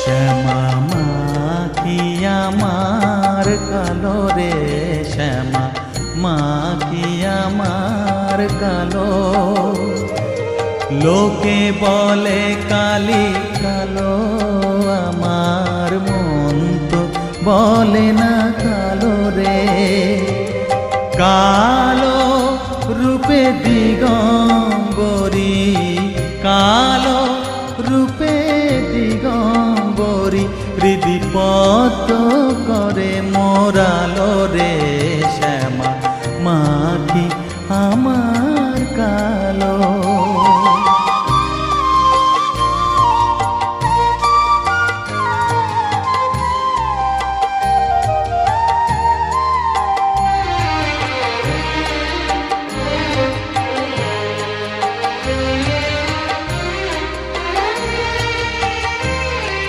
শ্যামা মা কি আমার কালো রে, শ্যামা মা কি আমার কালো। লোকে বলে কালি কালো, আমার মন তো বলে না কালো রে। কালো রূপে